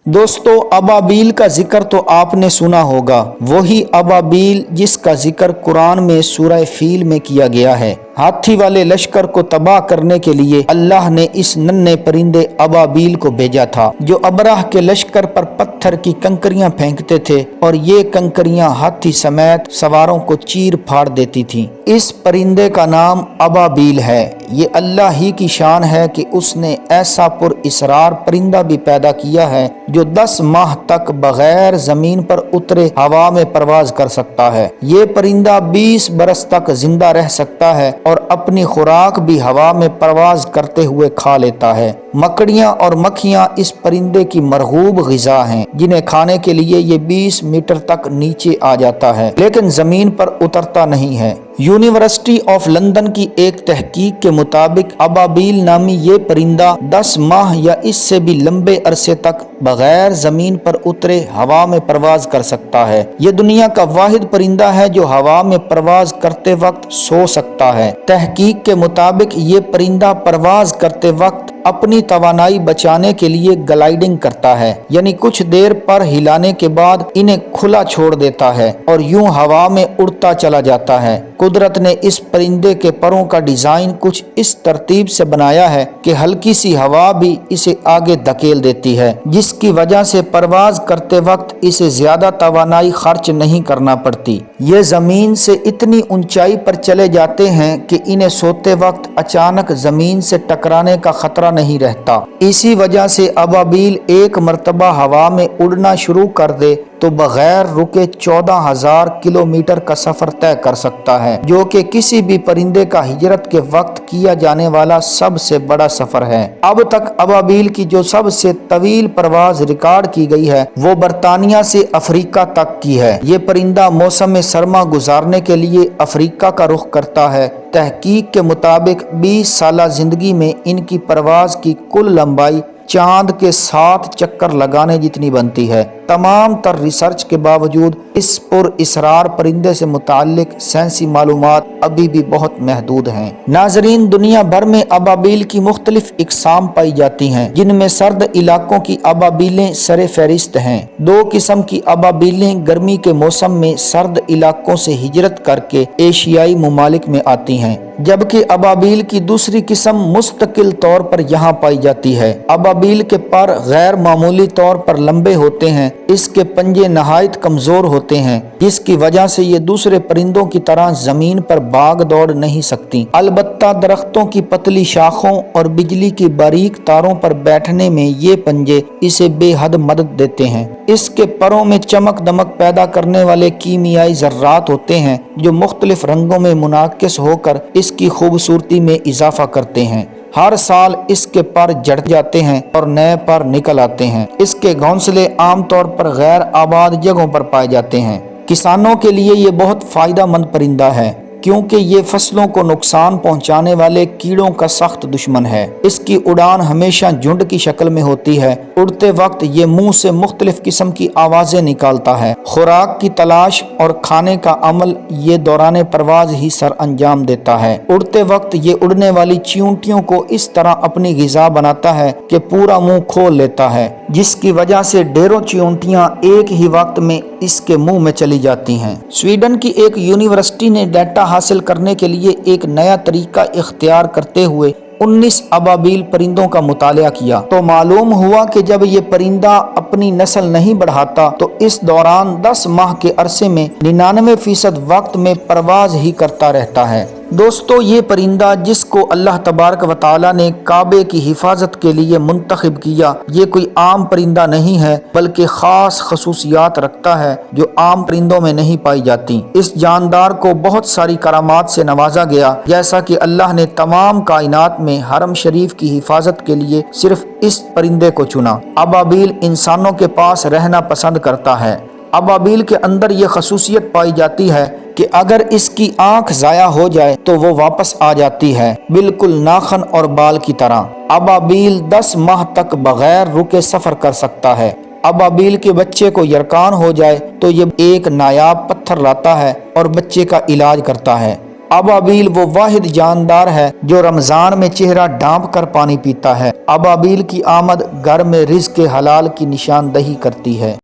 दोस्तों, अबाबील का जिक्र तो आपने सुना होगा, वही अबाबील जिसका जिक्र कुरान में सूरह फील में किया गया है। हाथी वाले लश्कर को तबाह करने के लिए अल्लाह ने इस नन्हे परिंदे अबाबील को भेजा था, जो अबराह के लश्कर पर पत्थर की कंकरियां फेंकते थे और ये कंकरियां हाथी समेत सवारों को चीर फाड़ देती थीं। इस परिंदे का नाम अबाबील है। ये अल्लाह ही की शान है कि उसने ऐसा पुरइसरार परिंदा भी पैदा किया है जो 10 माह तक बगैर जमीन पर उतरे हवा में परवाज कर सकता है। ये परिंदा 20 बरस तक जिंदा रह सकता है और अपनी खुराक भी हवा में परवाज करते हुए खा लेता है। मकड़ियाँ और मक्खियाँ इस परिंदे की मरगूब ग़िज़ा हैं, जिन्हें खाने के लिए ये 20 मीटर तक नीचे आ जाता है, लेकिन जमीन पर उतरता नहीं है। यूनिवर्सिटी ऑफ लंदन की एक तहकीक के मुताबिक अबाबील नामी ये परिंदा 10 माह या इससे भी लंबे अरसे तक बगैर जमीन पर उतरे हवा में परवाज कर सकता है। ये दुनिया का वाहिद परिंदा है जो हवा में परवाज करते वक्त सो सकता है। तहकीक के मुताबिक ये परिंदा परवाज करते वक्त अपनी तवानाई बचाने के लिए ग्लाइडिंग करता है, यानी कुछ देर पर हिलाने के बाद इन्हें खुला छोड़ देता है और यूं हवा में उड़ता चला जाता है। कुदरत ने इस परिंदे के परों का डिजाइन कुछ इस तरतीब से बनाया है कि हल्की सी हवा भी इसे आगे धकेल देती है, जिसकी वजह से परवाज करते वक्त इसे ज्यादा तवानाई खर्च नहीं करना पड़ती। ये जमीन से इतनी ऊंचाई पर चले जाते हैं कि इन्हें सोते वक्त अचानक जमीन से टकराने का खतरा नहीं रहता। इसी वजह से अबाबील एक मर्तबा हवा में उड़ना शुरू कर दे तो बगैर रुके 14,000 किलोमीटर का सफर तय कर सकता है, जो कि किसी भी परिंदे का हिजरत के वक्त किया जाने वाला सबसे बड़ा सफर है। अब तक अबाबील की जो सबसे तवील परवाज रिकॉर्ड की गई है वो बरतानिया से अफ्रीका तक की है। ये परिंदा मौसम सरमा गुजारने के लिए अफ्रीका का रुख करता है। तहकीक के मुताबिक 20 साल जिंदगी में इनकी परवाज की कुल लंबाई चांद के 7 चक्कर लगाने जितनी बनती है। तमाम तर रिसर्च के बावजूद इस पुरइसरार परिंदे से मुताल्लिक साइंसी मालूमात अभी भी बहुत महदूद हैं। नाजरीन, दुनिया भर में अबाबील की मुख्तलिफ इकसाम पाई जाती हैं, जिनमें सर्द इलाकों की अबाबीलें सरे फहरिस्त हैं। 2 किस्म की अबाबीलें गर्मी के मौसम में सर्द इलाकों से हिजरत करके एशियाई ममालिक में आती हैं, जबकि अबाबील की दूसरी किस्म मुस्तकिल तौर पर यहाँ पाई जाती है। अबाबील के पर गैर मामूली तौर पर लंबे होते हैं, इसके पंजे नहायत कमजोर होते हैं, जिसकी वजह से ये दूसरे परिंदों की तरह जमीन पर भाग दौड़ नहीं सकती। अलबत्ता दरख्तों की पतली शाखों और बिजली की बारीक तारों पर बैठने में ये पंजे इसे बेहद मदद देते हैं। इसके परों में चमक दमक पैदा करने वाले कीमियाई जर्रात होते हैं, जो मुख्तलिफ रंगों में मुनाकिस होकर इसकी खूबसूरती में इजाफा करते हैं। हर साल इसके पर जड़ जाते हैं और नए पर निकल आते हैं। इसके घोंसले आमतौर पर गैर आबाद जगहों पर पाए जाते हैं। किसानों के लिए ये बहुत फायदेमंद परिंदा है, क्योंकि ये फसलों को नुकसान पहुंचाने वाले कीड़ों का सख्त दुश्मन है। इसकी उड़ान हमेशा झुंड की शक्ल में होती है। उड़ते वक्त ये मुंह से मुख्तलिफ किस्म की आवाजें निकालता है। खुराक की तलाश और खाने का अमल ये दौरान परवाज ही सर अंजाम देता है। उड़ते वक्त ये उड़ने वाली चींटियों को इस तरह अपनी ग़िज़ा बनाता है कि पूरा मुंह खोल लेता है, जिसकी वजह से ढेरों चींटियां एक ही वक्त में इसके मुंह में चली जाती हैं। स्वीडन की एक यूनिवर्सिटी ने डाटा हासिल करने के लिए एक नया तरीका इख्तियार करते हुए 19 अबाबील परिंदों का मुतालिया किया, तो मालूम हुआ कि जब ये परिंदा अपनी नस्ल नहीं बढ़ाता तो इस दौरान 10 माह के अरसे में 99% वक्त में परवाज ही करता रहता है। दोस्तों, ये परिंदा जिसको अल्लाह तबारक व तआला ने काबे की हिफाजत के लिए मुंतखब किया, ये कोई आम परिंदा नहीं है, बल्कि खास खसूसियात रखता है जो आम परिंदों में नहीं पाई जाती। इस जानदार को बहुत सारी करामात से नवाजा गया, जैसा कि अल्लाह ने तमाम कायनात में हरम शरीफ की हिफाजत के लिए सिर्फ इस परिंदे को चुना। अबाबील इंसानों के पास रहना पसंद करता है। अबाबील के अंदर ये खसूसियत पाई जाती है कि अगर इसकी आंख ज़ाया हो जाए तो वो वापस आ जाती है, बिल्कुल नाखन और बाल की तरह। अबाबील 10 माह तक बगैर रुके सफ़र कर सकता है। अबाबील के बच्चे को यरकान हो जाए तो ये एक नायाब पत्थर लाता है और बच्चे का इलाज करता है। ابابیل وہ واحد جاندار ہے جو رمضان میں چہرہ ڈھانپ کر پانی پیتا ہے۔ ابابیل کی آمد گھر میں رزق حلال کی نشاندہی کرتی ہے۔